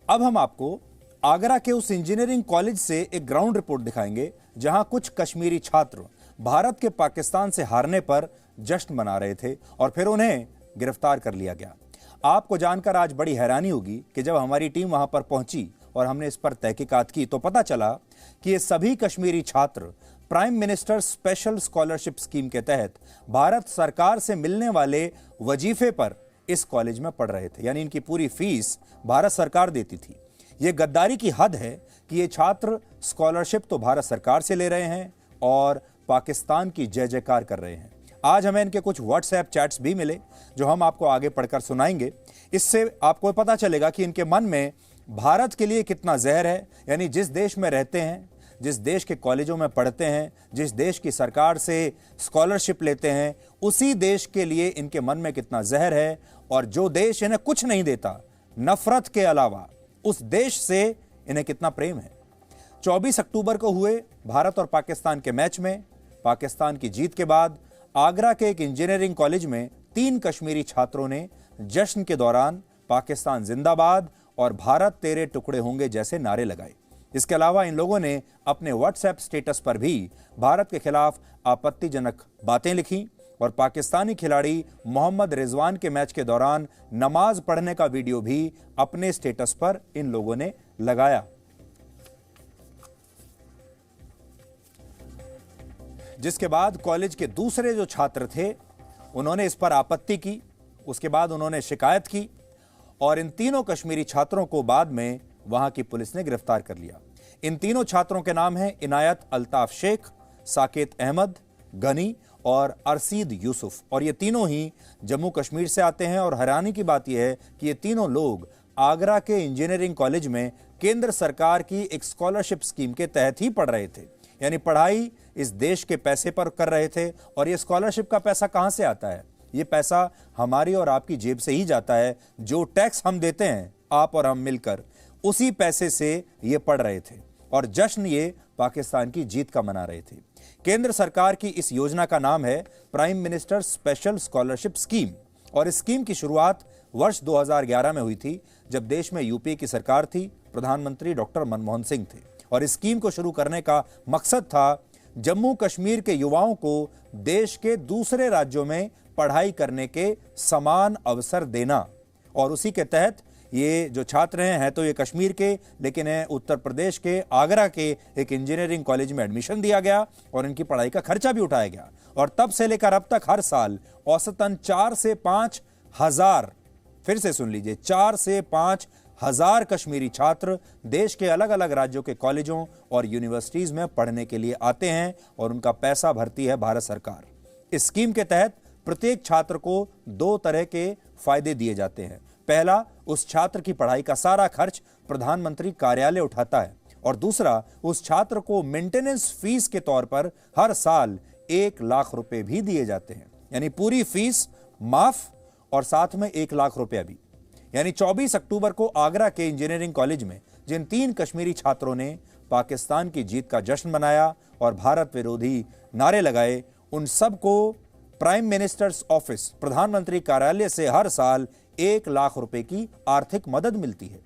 अब हम आपको आगरा के उस इंजीनियरिंग कॉलेज से एक ग्राउंड रिपोर्ट दिखाएंगे जहां कुछ कश्मीरी छात्र भारत के पाकिस्तान से हारने पर जश्न मना रहे थे और फिर उन्हें गिरफ्तार कर लिया गया। आपको जानकर आज बड़ी हैरानी होगी कि जब हमारी टीम वहां पर पहुंची और हमने इस पर तहकीकात की तो पता चला कि ये सभी कश्मीरी छात्र prime minister special scholarship scheme के तहत भारत सरकार से मिलने वाले वजीफे पर इस कॉलेज में पढ़ रहे थे, यानी इनकी पूरी फीस भारत सरकार देती थी। यह गद्दारी की हद है कि ये छात्र स्कॉलरशिप तो भारत सरकार से ले रहे हैं और पाकिस्तान की जय जयकार कर रहे हैं। आज हमें इनके कुछ व्हाट्सएप चैट्स भी मिले जो हम आपको आगे पढ़कर सुनाएंगे। इससे आपको पता चलेगा कि इनके मन में भारत के लिए कितना जहर है, यानी जिस देश में रहते हैं, जिस देश के कॉलेजों में पढ़ते हैं, जिस देश की सरकार से स्कॉलरशिप लेते हैं, उसी देश के लिए इनके मन में कितना जहर है और जो देश इन्हें कुछ नहीं देता नफरत के अलावा, उस देश से इन्हें कितना प्रेम है। 24 अक्टूबर को हुए भारत और पाकिस्तान के मैच में पाकिस्तान की जीत के बाद आगरा के एक इंजीनियरिंग कॉलेज में 3 कश्मीरी छात्रों ने जश्न के दौरान पाकिस्तान जिंदाबाद और भारत तेरे टुकड़े होंगे जैसे नारे लगाए। इसके अलावा इन लोगों ने अपने व्हाट्सएप स्टेटस पर भी भारत के खिलाफ आपत्तिजनक बातें लिखी और पाकिस्तानी खिलाड़ी मोहम्मद रिजवान के मैच के दौरान नमाज पढ़ने का वीडियो भी अपने स्टेटस पर इन लोगों ने लगाया। जिसके बाद कॉलेज के दूसरे जो छात्र थे उन्होंने इस पर आपत्ति की, उसके बाद उन्होंने शिकायत की और इन तीनों कश्मीरी छात्रों को बाद में वहां की पुलिस ने गिरफ्तार कर लिया। इन तीनों छात्रों के नाम हैं इनायत अल्ताफ शेख, साकेत अहमद, गनी और अरसीद यूसुफ और ये तीनों ही जम्मू कश्मीर से आते हैं। और हैरानी की बात यह है कि ये तीनों लोग आगरा के इंजीनियरिंग कॉलेज में केंद्र सरकार की एक स्कॉलरशिप स्कीम के तहत ही पढ़ रहे थे, यानी पढ़ाई इस देश के पैसे पर कर रहे थे। और ये स्कॉलरशिप का पैसा कहां से आता है? ये पैसा हमारी और आपकी जेब से ही जाता है। जो टैक्स हम देते हैं आप और हम मिलकर, उसी पैसे से ये पढ़ रहे थे और जश्न ये पाकिस्तान की जीत का मना रहे थे। केंद्र सरकार की इस योजना का नाम है prime minister special scholarship scheme और इस स्कीम की शुरुआत वर्ष 2011 में हुई थी जब देश में यूपीए की सरकार थी, प्रधानमंत्री डॉक्टर मनमोहन सिंह थे। और इस स्कीम को शुरू करने का मकसद था जम्मू कश्मीर के युवाओं को देश के दूसरे राज्यों में पढ़ाई करने के समान अवसर देना। और उसी के तहत ये जो छात्र हैं तो ये कश्मीर के, लेकिन उत्तर प्रदेश के आगरा के एक इंजीनियरिंग कॉलेज में एडमिशन दिया गया और इनकी पढ़ाई का खर्चा भी उठाया गया। और तब से लेकर अब तक हर साल औसतन 4 से 5 हजार, फिर से सुन लीजिए, 4 से 5 हजार कश्मीरी छात्र देश के अलग अलग राज्यों के कॉलेजों और यूनिवर्सिटीज में पढ़ने के लिए आते हैं और उनका पैसा भरती है भारत सरकार। इस स्कीम के तहत प्रत्येक छात्र को 2 तरह के फायदे दिए जाते हैं। पहला, उस छात्र की पढ़ाई का सारा खर्च प्रधानमंत्री कार्यालय उठाता है और दूसरा, उस छात्र को मेंटेनेंस फीस के तौर पर हर साल 1 लाख रुपए भी दिए जाते हैं, यानी पूरी फीस माफ और साथ में 1 लाख रुपया भी। यानी 24 अक्टूबर को आगरा के इंजीनियरिंग कॉलेज में जिन 3 कश्मीरी छात्रों ने पाकिस्तान की जीत का जश्न मनाया और भारत विरोधी नारे लगाए, उन सबको प्राइम मिनिस्टर्स ऑफिस, प्रधानमंत्री कार्यालय से हर साल 1 लाख रुपए की आर्थिक मदद मिलती है।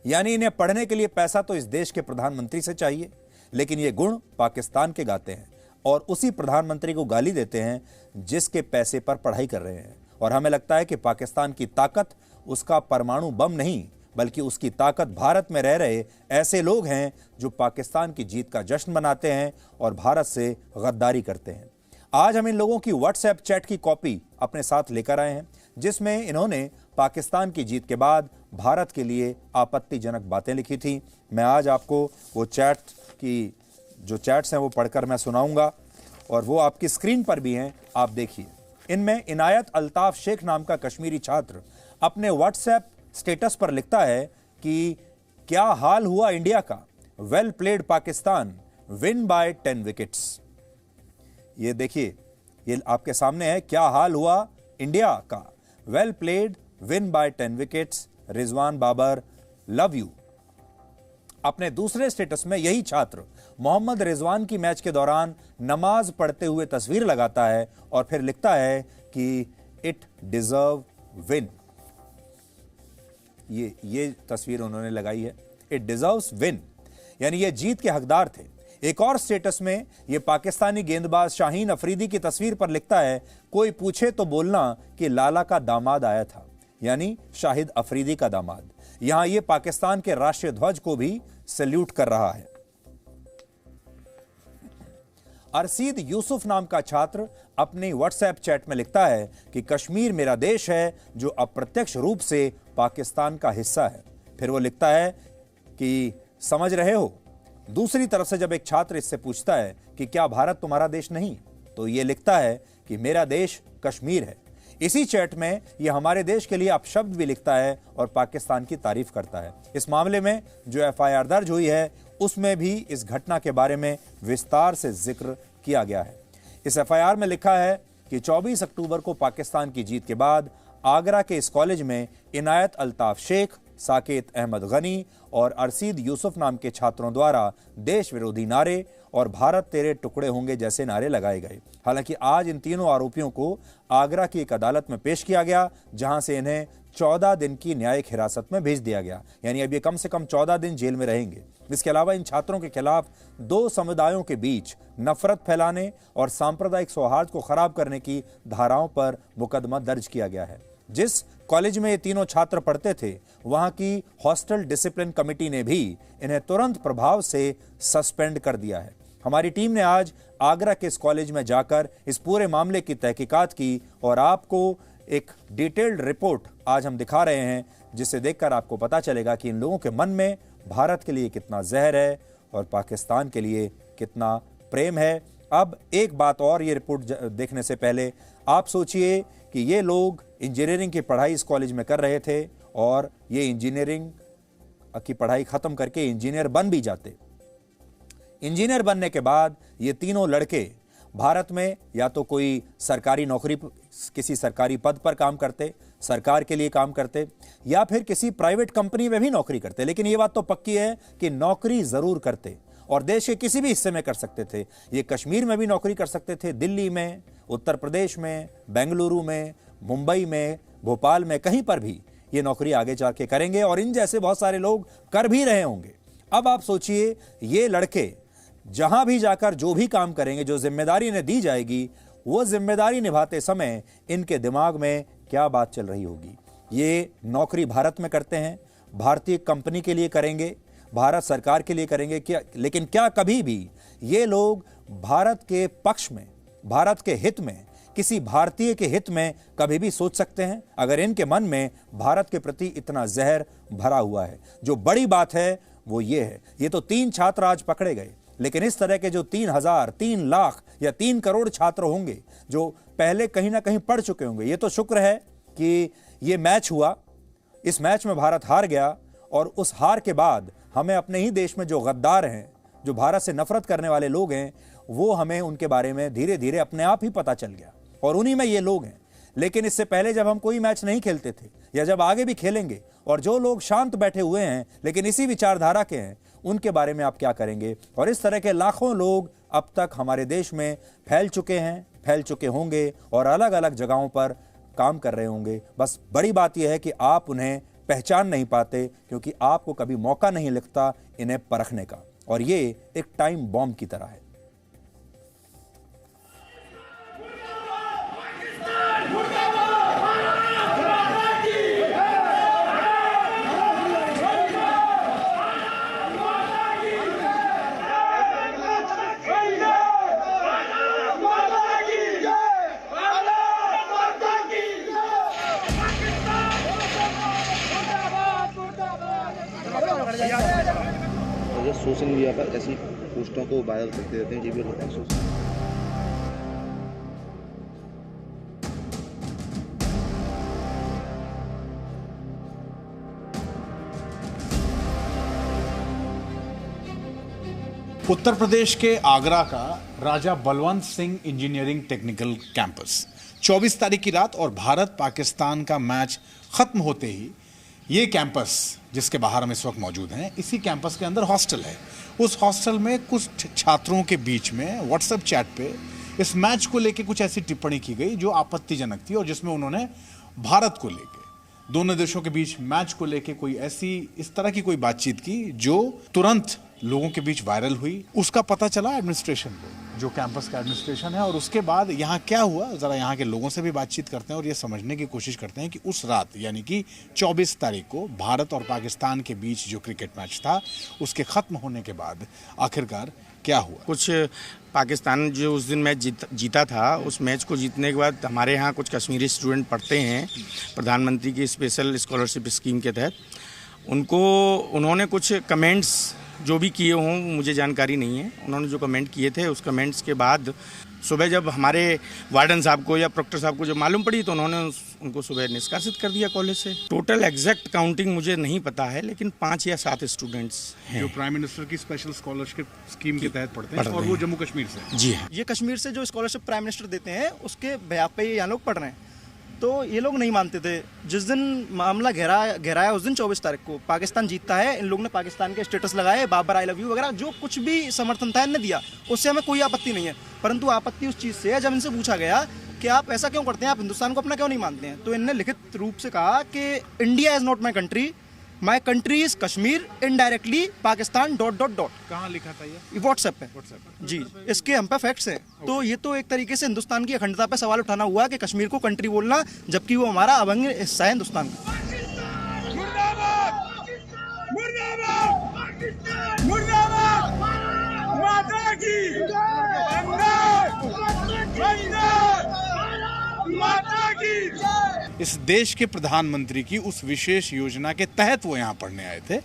यानी इन्हें पढ़ने के लिए पैसा तो इस देश के प्रधानमंत्री से चाहिए, लेकिन ये गुण पाकिस्तान के गाते हैं और उसी प्रधानमंत्री को गाली देते हैं जिसके पैसे पर पढ़ाई कर रहे हैं। और हमें लगता है कि पाकिस्तान की ताकत उसका परमाणु बम नहीं, बल्कि उसकी ताकत भारत में रह रहे ऐसे लोग हैं जो पाकिस्तान की जीत का जश्न मनाते हैं और भारत से गद्दारी करते हैं। आज हम इन लोगों की व्हाट्सएप चैट की कॉपी अपने साथ लेकर आए हैं जिसमें इन्होंने पाकिस्तान की जीत के बाद भारत के लिए आपत्तिजनक बातें लिखी थी। मैं आज आपको वो चैट की जो चैट्स हैं वो पढ़कर मैं सुनाऊंगा और वो आपकी स्क्रीन पर भी हैं, आप देखिए। इनमें इनायत अल्ताफ शेख नाम का कश्मीरी छात्र अपने व्हाट्सएप स्टेटस पर लिखता है कि क्या हाल हुआ इंडिया का, well played Pakistan, win by 10 wickets. ये देखिए, ये आपके सामने है, क्या हाल हुआ इंडिया का, well played, win by 10 wickets, Rizwan Babar, love you. अपने दूसरे स्टेटस में यही छात्र मोहम्मद रिजवान की मैच के दौरान नमाज पढ़ते हुए तस्वीर लगाता है और फिर लिखता है कि इट डिजर्व विन। ये तस्वीर उन्होंने लगाई है। इट डिजर्व्स विन, यानी ये जीत के हकदार थे। एक और स्टेटस में ये पाकिस्तानी गेंदबाज शाहीन अफरीदी की तस्वीर पर लिखता है, कोई पूछे तो बोलना कि लाला का दामाद आया था, यानी शाहिद अफरीदी का दामाद। यहां ये पाकिस्तान के राष्ट्रीय ध्वज को भी सैल्यूट कर रहा है। अरसीद यूसुफ नाम का छात्र अपनी व्हाट्सएप चैट में लिखता है कि कश्मीर मेरा देश है जो अप्रत्यक्ष रूप से पाकिस्तान का हिस्सा है। फिर वो लिखता है कि समझ रहे हो। दूसरी तरफ से जब एक छात्र इससे पूछता है कि क्या भारत तुम्हारा देश नहीं, तो ये लिखता है कि मेरा देश कश्मीर है। इसी चैट में ये हमारे देश के लिए अपशब्द भी लिखता है और पाकिस्तान की तारीफ करता है। इस मामले में जो एफआईआर दर्ज हुई है उसमें भी इस घटना के बारे में विस्तार से जिक्र किया गया है। इस एफआईआर में लिखा है कि 24 अक्टूबर को पाकिस्तान की जीत के बाद आगरा के इस कॉलेज में इनायत अल्ताफ शेख, साकेत अहमद गनी और अरसीद यूसुफ नाम के छात्रों द्वारा देश विरोधी नारे और भारत तेरे टुकड़े होंगे जैसे नारे लगाए गए। हालांकि आज इन तीनों आरोपियों को आगरा की एक अदालत में पेश किया गया, जहां से इन्हें 14 दिन की न्यायिक हिरासत में भेज दिया गया, यानी अब ये कम से कम 14 दिन जेल में रहेंगे। इसके अलावा इन छात्रों के खिलाफ दो समुदायों के बीच नफरत फैलाने और सांप्रदायिक सौहार्द को खराब करने की धाराओं पर मुकदमा दर्ज किया गया है। जिस कॉलेज में ये तीनों छात्र पढ़ते थे, वहां की हॉस्टल डिसिप्लिन कमेटी ने भी इन्हें तुरंत प्रभाव से सस्पेंड कर दिया है। हमारी टीम ने आज आगरा के इस कॉलेज में जाकर इस पूरे मामले की तहकीकात की और आपको एक डिटेल्ड रिपोर्ट आज हम दिखा रहे हैं, जिसे देखकर आपको पता चलेगा कि इन लोगों के मन में भारत के लिए कितना जहर है और पाकिस्तान के लिए कितना प्रेम है। अब एक बात और, ये रिपोर्ट देखने से पहले आप सोचिए कि ये लोग इंजीनियरिंग की पढ़ाई इस कॉलेज में कर रहे थे और ये इंजीनियरिंग की पढ़ाई खत्म करके इंजीनियर बन भी जाते। इंजीनियर बनने के बाद ये तीनों लड़के भारत में या तो कोई सरकारी नौकरी, किसी सरकारी पद पर काम करते, सरकार के लिए काम करते, या फिर किसी प्राइवेट कंपनी में भी नौकरी करते। लेकिन ये बात तो पक्की है कि नौकरी जरूर करते और देश के किसी भी हिस्से में कर सकते थे। ये कश्मीर में भी नौकरी कर सकते थे, दिल्ली में, उत्तर प्रदेश में, बेंगलुरु में, मुंबई में, भोपाल में, कहीं पर भी ये नौकरी आगे जाके करेंगे और इन जैसे बहुत सारे लोग कर भी रहे होंगे। अब आप सोचिए, ये लड़के जहां भी जाकर जो भी काम करेंगे, जो जिम्मेदारी इन्हें दी जाएगी, वो जिम्मेदारी निभाते समय इनके दिमाग में क्या बात चल रही होगी। ये नौकरी भारत में करते हैं, भारतीय कंपनी के लिए करेंगे, भारत सरकार के लिए करेंगे क्या, लेकिन क्या कभी भी ये लोग भारत के पक्ष में, भारत के हित में, किसी भारतीय के हित में कभी भी सोच सकते हैं? अगर इनके मन में भारत के प्रति इतना जहर भरा हुआ है। जो बड़ी बात है वो ये है, ये तो 3 छात्र आज पकड़े गए, लेकिन इस तरह के जो 3000, 3 लाख या 3 करोड़ छात्र होंगे जो पहले कहीं ना कहीं पढ़ चुके होंगे, ये तो शुक्र है कि ये मैच हुआ, इस मैच में भारत हार गया और उस हार के बाद हमें अपने ही देश में जो गद्दार हैं, जो भारत से नफरत करने वाले लोग हैं, वो हमें उनके बारे में धीरे धीरे अपने आप ही पता चल गया और उन्हीं में ये लोग हैं। लेकिन इससे पहले जब हम कोई मैच नहीं खेलते थे या जब आगे भी खेलेंगे और जो लोग शांत बैठे हुए हैं लेकिन इसी विचारधारा के हैं, उनके बारे में आप क्या करेंगे? और इस तरह के लाखों लोग अब तक हमारे देश में फैल चुके हैं, फैल चुके होंगे और अलग अलग जगहों पर काम कर रहे होंगे। बस बड़ी बात यह है कि आप उन्हें पहचान नहीं पाते क्योंकि आपको कभी मौका नहीं लगता इन्हें परखने का, और ये एक टाइम बॉम्ब की तरह है। सोशल मीडिया पर ऐसी पोस्टों को वायरल करते रहते हैं, जी भी होता है। उत्तर प्रदेश के आगरा का Raja Balwant Singh engineering technical campus 24 तारीख की रात और भारत पाकिस्तान का मैच खत्म होते ही ये कैंपस जिसके बाहर हम इस वक्त मौजूद हैं, इसी कैंपस के अंदर हॉस्टल है। उस हॉस्टल में कुछ छात्रों के बीच में व्हाट्सएप चैट पे इस मैच को लेके कुछ ऐसी टिप्पणी की गई जो आपत्तिजनक थी और जिसमें उन्होंने भारत को लेके दोनों देशों के बीच मैच को लेके कोई ऐसी इस तरह की कोई बातचीत की जो तुरंत लोगों के बीच वायरल हुई। उसका पता चला एडमिनिस्ट्रेशन को, जो कैंपस का एडमिनिस्ट्रेशन है, और उसके बाद यहाँ क्या हुआ जरा यहाँ के लोगों से भी बातचीत करते हैं और ये समझने की कोशिश करते हैं कि उस रात यानी कि 24 तारीख को भारत और पाकिस्तान के बीच जो क्रिकेट मैच था उसके खत्म होने के बाद आखिरकार क्या हुआ। कुछ पाकिस्तान जो उस दिन मैच जीता था, उस मैच को जीतने के बाद हमारे यहाँ कुछ कश्मीरी स्टूडेंट पढ़ते हैं प्रधानमंत्री की स्पेशल स्कॉलरशिप स्कीम के तहत। उन्होंने कुछ कमेंट्स जो भी किए हों मुझे जानकारी नहीं है। उन्होंने जो कमेंट किए थे उस कमेंट्स के बाद सुबह जब हमारे वार्डन साहब को या प्रोक्टर साहब को जब मालूम पड़ी तो उन्होंने उनको सुबह निष्कासित कर दिया कॉलेज से। टोटल एग्जैक्ट काउंटिंग मुझे नहीं पता है, लेकिन 5 या 7 स्टूडेंट्स हैं जो प्राइम मिनिस्टर की स्पेशल स्कॉलरशिप स्कीम के तहत पढ़ते हैं और वो जम्मू कश्मीर से। जी हाँ, ये कश्मीर से जो स्कॉलरशिप प्राइम मिनिस्टर देते हैं उसके बेहद पे ये यहाँ लोग पढ़ रहे हैं। तो ये लोग नहीं मानते थे। जिस दिन मामला गहराया उस दिन 24 तारीख को पाकिस्तान जीतता है, इन लोगों ने पाकिस्तान के स्टेटस लगाए, बाबर आई लव यू वगैरह जो कुछ भी समर्थन था इन्होंने दिया, उससे हमें कोई आपत्ति नहीं है। परंतु आपत्ति उस चीज़ से है जब इनसे पूछा गया कि आप ऐसा क्यों करते हैं, आप हिंदुस्तान को अपना क्यों नहीं मानते हैं, तो इनने लिखित रूप से कहा कि India is not my country is Kashmir, indirectly Pakistan ... कहाँ लिखा था ये? व्हाट्सएप पे जी, इसके हम पे फैक्ट्स हैं। तो ये तो एक तरीके से हिंदुस्तान की अखंडता पे सवाल उठाना हुआ कि कश्मीर को कंट्री बोलना, जबकि वो हमारा अभिन्न हिस्सा है हिंदुस्तान का। इस देश के प्रधानमंत्री की उस विशेष योजना के तहत वो यहाँ पढ़ने आए थे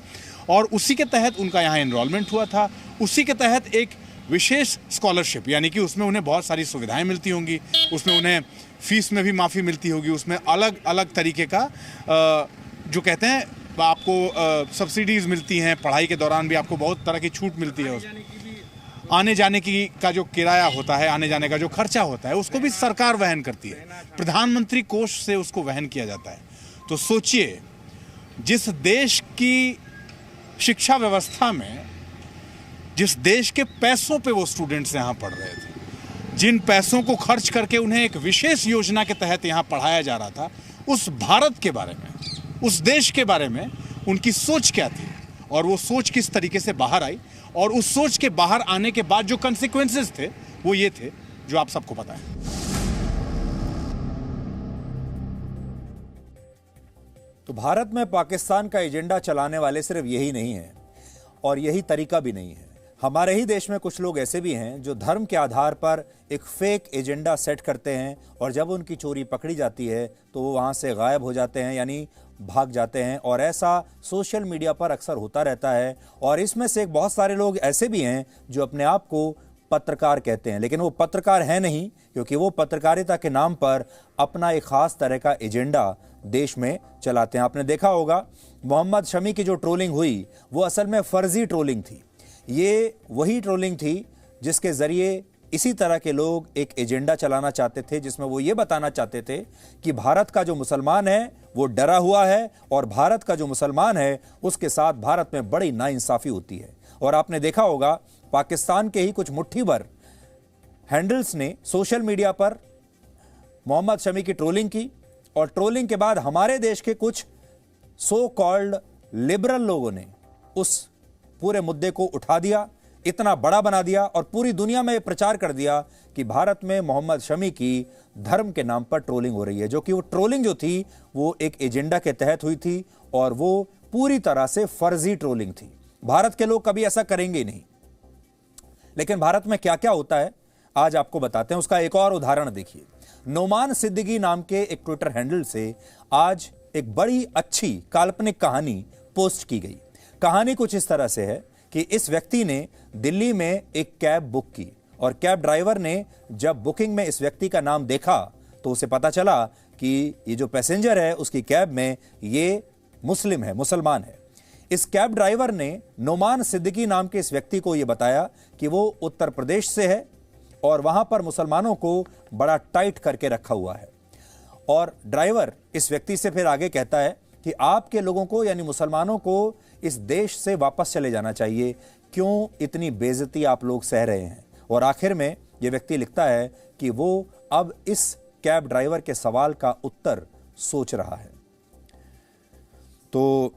और उसी के तहत उनका यहाँ एनरोलमेंट हुआ था। उसी के तहत एक विशेष स्कॉलरशिप यानी कि उसमें उन्हें बहुत सारी सुविधाएं मिलती होंगी, उसमें उन्हें फीस में भी माफ़ी मिलती होगी, उसमें अलग अलग तरीके का जो कहते हैं आपको सब्सिडीज़ मिलती हैं, पढ़ाई के दौरान भी आपको बहुत तरह की छूट मिलती है। आने जाने की का जो किराया होता है, आने जाने का जो खर्चा होता है, उसको भी सरकार वहन करती है, प्रधानमंत्री कोष से उसको वहन किया जाता है। तो सोचिए, जिस देश की शिक्षा व्यवस्था में, जिस देश के पैसों पे वो स्टूडेंट्स यहाँ पढ़ रहे थे, जिन पैसों को खर्च करके उन्हें एक विशेष योजना के तहत यहाँ पढ़ाया जा रहा था, उस भारत के बारे में, उस देश के बारे में उनकी सोच क्या थी और वो सोच किस तरीके से बाहर आई, और उस सोच के बाहर आने के बाद जो कंसिक्वेंसेस थे वो ये थे जो आप सबको पता है। तो भारत में पाकिस्तान का एजेंडा चलाने वाले सिर्फ यही नहीं है और यही तरीका भी नहीं है। हमारे ही देश में कुछ लोग ऐसे भी हैं जो धर्म के आधार पर एक फेक एजेंडा सेट करते हैं और जब उनकी चोरी पकड़ी जाती है तो वो वहाँ से गायब हो जाते हैं, यानी भाग जाते हैं। और ऐसा सोशल मीडिया पर अक्सर होता रहता है। और इसमें से बहुत सारे लोग ऐसे भी हैं जो अपने आप को पत्रकार कहते हैं, लेकिन वो पत्रकार हैं नहीं, क्योंकि वो पत्रकारिता के नाम पर अपना एक खास तरह का एजेंडा देश में चलाते हैं। आपने देखा होगा मोहम्मद शमी की जो ट्रोलिंग हुई वो असल में फर्जी ट्रोलिंग थी। ये वही ट्रोलिंग थी जिसके जरिए इसी तरह के लोग एक एजेंडा चलाना चाहते थे, जिसमें वो ये बताना चाहते थे कि भारत का जो मुसलमान है वो डरा हुआ है और भारत का जो मुसलमान है उसके साथ भारत में बड़ी नाइंसाफी होती है। और आपने देखा होगा पाकिस्तान के ही कुछ मुट्ठी भर हैंडल्स ने सोशल मीडिया पर मोहम्मद शमी की ट्रोलिंग की और ट्रोलिंग के बाद हमारे देश के कुछ सो कॉल्ड लिबरल लोगों ने उस पूरे मुद्दे को उठा दिया, इतना बड़ा बना दिया और पूरी दुनिया में प्रचार कर दिया कि भारत में मोहम्मद शमी की धर्म के नाम पर ट्रोलिंग हो रही है, जो कि वो ट्रोलिंग जो थी वो एक एजेंडा के तहत हुई थी और वो पूरी तरह से फर्जी ट्रोलिंग थी। भारत के लोग कभी ऐसा करेंगे नहीं। लेकिन भारत में क्या क्या होता है आज आपको बताते हैं। उसका एक और उदाहरण देखिए। नोमान सिद्दीकी नाम के एक ट्विटर हैंडल से आज एक बड़ी अच्छी काल्पनिक कहानी पोस्ट की गई। कहानी कुछ इस तरह से है कि इस व्यक्ति ने दिल्ली में एक कैब बुक की और कैब ड्राइवर ने जब बुकिंग में इस व्यक्ति का नाम देखा तो उसे पता चला कि ये जो पैसेंजर है उसकी कैब में ये मुस्लिम है, मुसलमान है। इस कैब ड्राइवर ने नोमान सिद्दीकी नाम के इस व्यक्ति को यह बताया कि वो उत्तर प्रदेश से है और वहां पर मुसलमानों को बड़ा टाइट करके रखा हुआ है। और ड्राइवर इस व्यक्ति से फिर आगे कहता है कि आपके लोगों को यानी मुसलमानों को इस देश से वापस चले जाना चाहिए, क्यों इतनी बेइज्जती आप लोग सह रहे हैं। और आखिर में यह व्यक्ति लिखता है कि वो अब इस कैब ड्राइवर के सवाल का उत्तर सोच रहा है। तो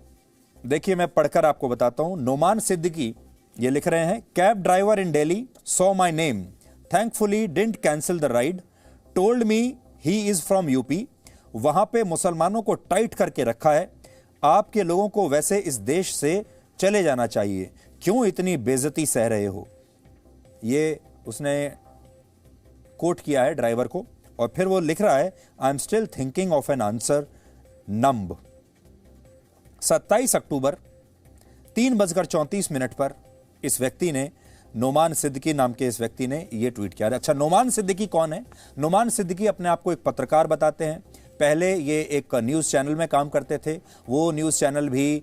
देखिए, मैं पढ़कर आपको बताता हूं। नोमान सिद्दीकी ये लिख रहे हैं, cab driver in Delhi saw my name, thankfully didn't cancel the ride, told me he is from UP. वहां पे मुसलमानों को टाइट करके रखा है। आपके लोगों को वैसे इस देश से चले जाना चाहिए, क्यों इतनी बेइज्जती सह रहे हो। ये उसने कोट किया है ड्राइवर को, और फिर वो लिख रहा है, I am still thinking of an answer numb. 27 अक्टूबर 3:34 पर इस व्यक्ति ने, नोमान सिद्दीकी नाम के इस व्यक्ति ने यह ट्वीट किया। अच्छा, नोमान सिद्दीकी कौन है? नोमान सिद्दीकी अपने आप को एक पत्रकार बताते हैं। पहले ये एक न्यूज़ चैनल में काम करते थे। वो न्यूज़ चैनल भी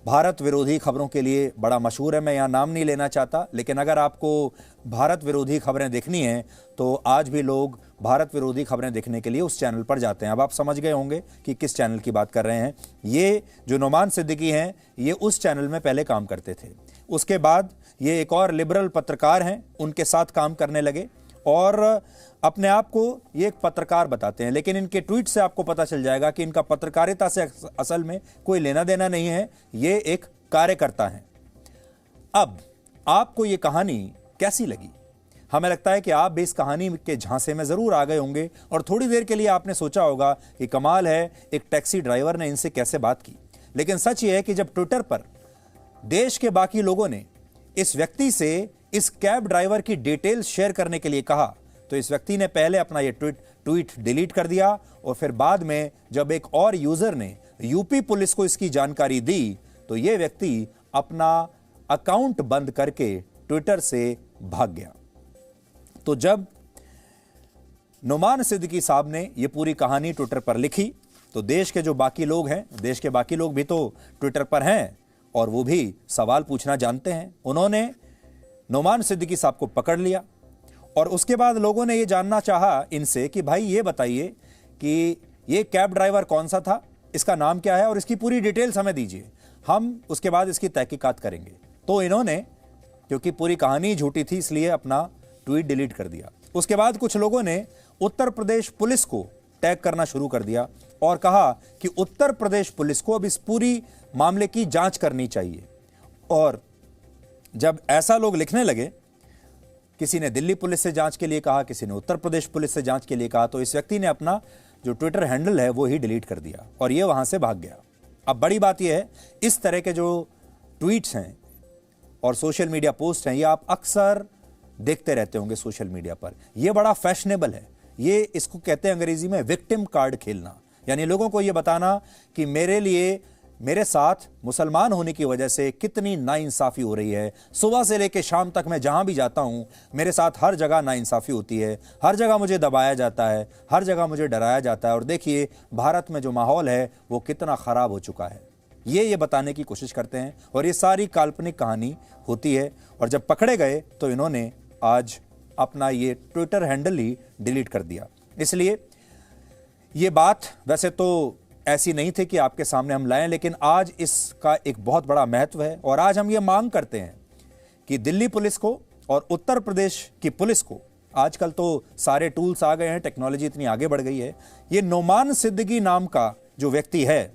भारत विरोधी खबरों के लिए बड़ा मशहूर है। मैं यहाँ नाम नहीं लेना चाहता, लेकिन अगर आपको भारत विरोधी खबरें देखनी हैं तो आज भी लोग भारत विरोधी खबरें देखने के लिए उस चैनल पर जाते हैं। अब आप समझ गए होंगे कि किस चैनल की बात कर रहे हैं। ये जो नोमान सिद्दीकी हैं, ये उस चैनल में पहले काम करते थे। उसके बाद ये एक और लिबरल पत्रकार हैं, उनके साथ काम करने लगे और अपने आप को ये एक पत्रकार बताते हैं। लेकिन इनके ट्वीट से आपको पता चल जाएगा कि इनका पत्रकारिता से असल में कोई लेना देना नहीं है, ये एक कार्यकर्ता हैं। अब आपको ये कहानी कैसी लगी? हमें लगता है कि आप भी इस कहानी के झांसे में जरूर आ गए होंगे और थोड़ी देर के लिए आपने सोचा होगा कि कमाल है, एक टैक्सी ड्राइवर ने इनसे कैसे बात की। लेकिन सच ये है कि जब ट्विटर पर देश के बाकी लोगों ने इस व्यक्ति से इस कैब ड्राइवर की डिटेल्स शेयर करने के लिए कहा, तो इस व्यक्ति ने पहले अपना ये ट्वीट डिलीट कर दिया और फिर बाद में जब एक और यूजर ने यूपी पुलिस को इसकी जानकारी दी, तो ये व्यक्ति अपना अकाउंट बंद करके ट्विटर से भाग गया। तो जब नोमान सिद्दीकी साहब ने ये पूरी कहानी ट्विटर पर लिखी, तो देश के जो बाकी लोग हैं, देश के बाकी लोग भी तो ट्विटर पर हैं और वो भी सवाल पूछना जानते हैं। उन्होंने नोमान सिद्दीकी साहब को पकड़ लिया और उसके बाद लोगों ने ये जानना चाहा इनसे कि भाई ये बताइए कि ये कैब ड्राइवर कौन सा था, इसका नाम क्या है और इसकी पूरी डिटेल्स हमें दीजिए, हम उसके बाद इसकी तहकीकात करेंगे। तो इन्होंने, क्योंकि पूरी कहानी झूठी थी, इसलिए अपना ट्वीट डिलीट कर दिया। उसके बाद कुछ लोगों ने उत्तर प्रदेश पुलिस को टैग करना शुरू कर दिया और कहा कि उत्तर प्रदेश पुलिस को अब इस पूरी मामले की जांच करनी चाहिए। और जब ऐसा लोग लिखने लगे, किसी ने दिल्ली पुलिस से जांच के लिए कहा, किसी ने उत्तर प्रदेश पुलिस से जांच के लिए कहा, तो इस व्यक्ति ने अपना जो ट्विटर हैंडल है वो ही डिलीट कर दिया और ये वहां से भाग गया। अब बड़ी बात यह है, इस तरह के जो ट्वीट्स हैं और सोशल मीडिया पोस्ट हैं, ये आप अक्सर देखते रहते होंगे सोशल मीडिया पर। यह बड़ा फैशनेबल है। ये इसको कहते हैं अंग्रेजी में विक्टिम कार्ड खेलना, यानी लोगों को यह बताना कि मेरे साथ मुसलमान होने की वजह से कितनी नाइंसाफी हो रही है। सुबह से लेकर शाम तक मैं जहां भी जाता हूं, मेरे साथ हर जगह नाइंसाफी होती है, हर जगह मुझे दबाया जाता है, हर जगह मुझे डराया जाता है और देखिए भारत में जो माहौल है वो कितना खराब हो चुका है। ये बताने की कोशिश करते हैं और ये सारी काल्पनिक कहानी होती है। और जब पकड़े गए तो इन्होंने आज अपना ये ट्विटर हैंडल ही डिलीट कर दिया। इसलिए ये बात वैसे तो ऐसी नहीं थी कि आपके सामने हम लाएं, लेकिन आज इसका एक बहुत बड़ा महत्व है और आज हम ये मांग करते हैं कि दिल्ली पुलिस को और उत्तर प्रदेश की पुलिस को, आजकल तो सारे टूल्स आ गए हैं, टेक्नोलॉजी इतनी आगे बढ़ गई है, ये नोमान सिद्दीकी नाम का जो व्यक्ति है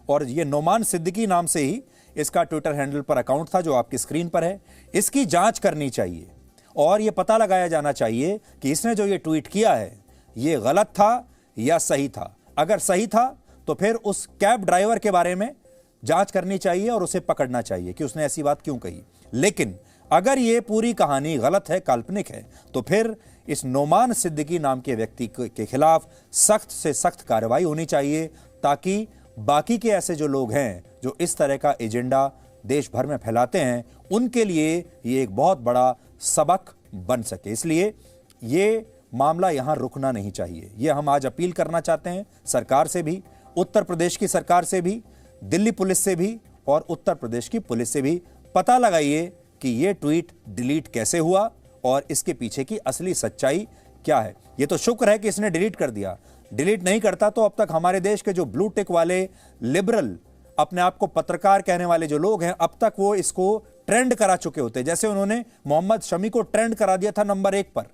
और ये नोमान सिद्दीकी नाम से ही इसका ट्विटर हैंडल पर अकाउंट था जो आपकी स्क्रीन पर है, इसकी जांच करनी चाहिए और यह पता लगाया जाना चाहिए कि इसने जो ये ट्वीट किया है ये गलत था या सही था। अगर सही था तो फिर उस कैब ड्राइवर के बारे में जांच करनी चाहिए और उसे पकड़ना चाहिए कि उसने ऐसी बात क्यों कही। लेकिन अगर ये पूरी कहानी गलत है, काल्पनिक है, तो फिर इस नोमान सिद्दीकी नाम के व्यक्ति के खिलाफ सख्त से सख्त कार्रवाई होनी चाहिए ताकि बाकी के ऐसे जो लोग हैं जो इस तरह का एजेंडा देश भर में फैलाते हैं, उनके लिए ये एक बहुत बड़ा सबक बन सके। इसलिए ये मामला यहां रुकना नहीं चाहिए। ये हम आज अपील करना चाहते हैं सरकार से भी, उत्तर प्रदेश की सरकार से भी, दिल्ली पुलिस से भी और उत्तर प्रदेश की पुलिस से भी। पता लगाइए कि ये ट्वीट डिलीट कैसे हुआ और इसके पीछे की असली सच्चाई क्या है। ये तो शुक्र है कि इसने डिलीट कर दिया, डिलीट नहीं करता तो अब तक हमारे देश के जो ब्लू टिक वाले लिबरल अपने आप को पत्रकार कहने वाले जो लोग हैं, अब तक वो इसको ट्रेंड करा चुके होते। जैसे उन्होंने मोहम्मद शमी को ट्रेंड करा दिया था नंबर 1 पर,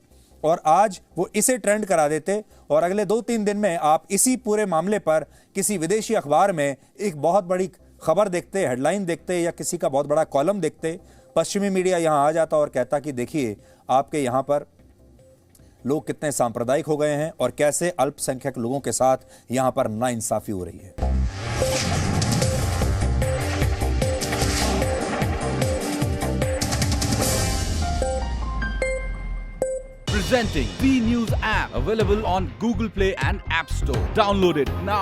और आज वो इसे ट्रेंड करा देते और अगले 2-3 दिन में आप इसी पूरे मामले पर किसी विदेशी अखबार में एक बहुत बड़ी खबर देखते, हेडलाइन देखते या किसी का बहुत बड़ा कॉलम देखते। पश्चिमी मीडिया यहां आ जाता और कहता कि देखिए आपके यहां पर लोग कितने सांप्रदायिक हो गए हैं और कैसे अल्पसंख्यक लोगों के साथ यहां पर नाइंसाफी हो रही है। Presenting B News app, available on Google Play and App Store. Download it now.